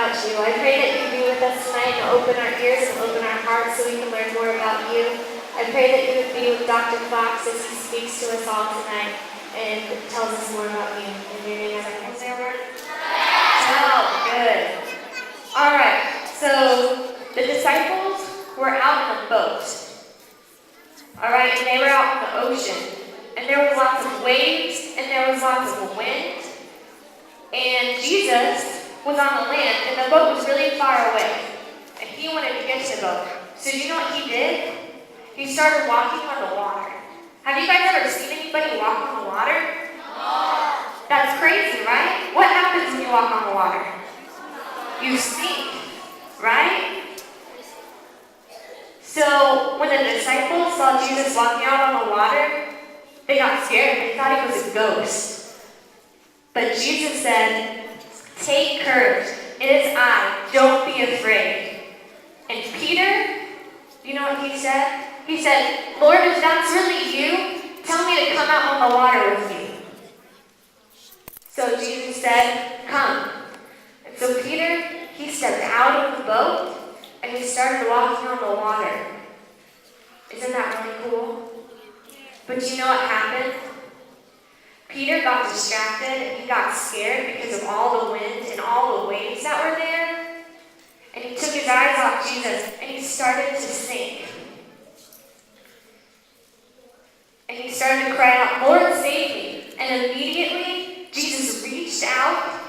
about you. I pray that you be with us tonight and open our ears and open our hearts so we can learn more about you. I pray that you would be with Dr. Fox as he speaks to us all tonight and tells us more about you. In your name, I pray. Say a word. Oh, good. All right. So the disciples were out in a boat. All right, and they were out in the ocean. And there was lots of waves, and there was lots of wind. And Jesus was on the land, and the boat was really far away. And he wanted to get to the boat. So you know what he did? He started walking on the water. Have you guys ever seen anybody walk on the water? No. That's crazy, right? What happens when you walk on the water? You sink, right? So when the disciples saw Jesus walking out on the water, they got scared. They thought he was a ghost. But Jesus said, "Take courage. It is I. Don't be afraid." And Peter, you know what he said? He said, "Lord, if that's really you, tell me to come out on the water with you." So Jesus said, "Come." And so Peter, he stepped out of the boat and he started walking on the water. Isn't that really cool? But you know what happened? Peter got distracted and he got scared because of all the wind and all the waves that were there. And he took his eyes off Jesus and he started to sink. And he started to cry out, "Lord, save me." And immediately Jesus reached out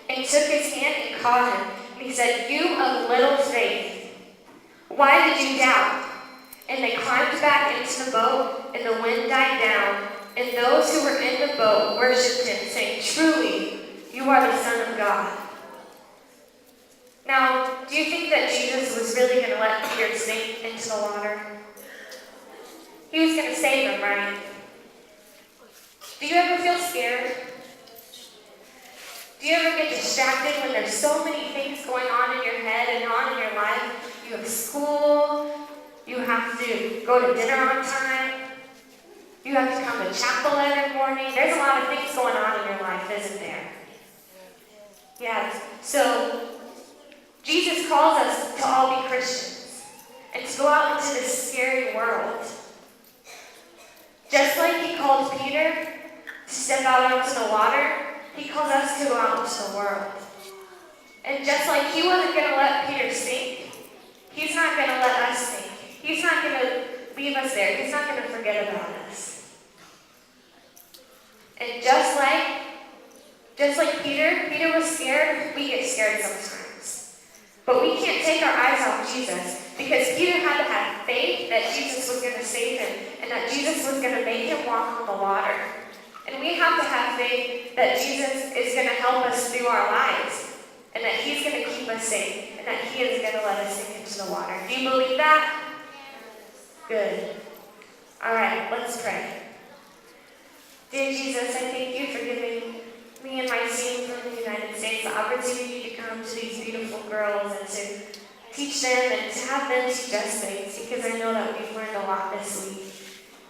and took his hand and caught him. And he said, "You of little faith, why did you doubt?" And they climbed back into the boat, and the wind died down, and those who were in the boat worshipped him, saying, "Truly, you are the Son of God." Now, do you think that Jesus was really going to let Peter sink into the water? He was going to save him, right? Do you ever feel scared? Do you ever get distracted when there's so many things going on in your head and on in your life? You have school. You have to go to dinner on time. You have to come to chapel every morning. There's a lot of things going on in your life, isn't there? Yeah. So Jesus calls us to all be Christians and to go out into this scary world. Just like he called Peter to step out onto the water, he calls us to go out into the world. And just like he wasn't going to let Peter sink, he's not going to let us sink. He's not going to leave us there. He's not going to forget about us. And just like Peter was scared, we get scared sometimes. But we can't take our eyes off Jesus because Peter had to have faith that Jesus was going to save him and that Jesus was going to make him walk on the water. And we have to have faith that Jesus is going to help us through our lives and that he's going to keep us safe and that he is going to let us sink into the water. Do you believe that? Good. All right, let's pray. Dear Jesus, I thank you for giving me and my team from the United States the opportunity to come to these beautiful girls and to teach them and to have them teach us things because I know that we've learned a lot this week.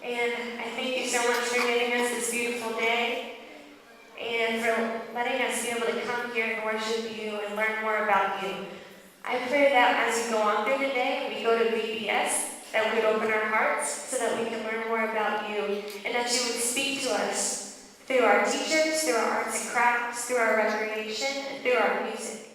And I thank you so much for giving us this beautiful day and for letting us be able to come here and worship you and learn more about you. I pray that as we go on through the day, we go to VBS, that we would open our hearts so that we can learn more about you and that you would speak to us through our teachers, through our arts and crafts, through our recreation, and through our music.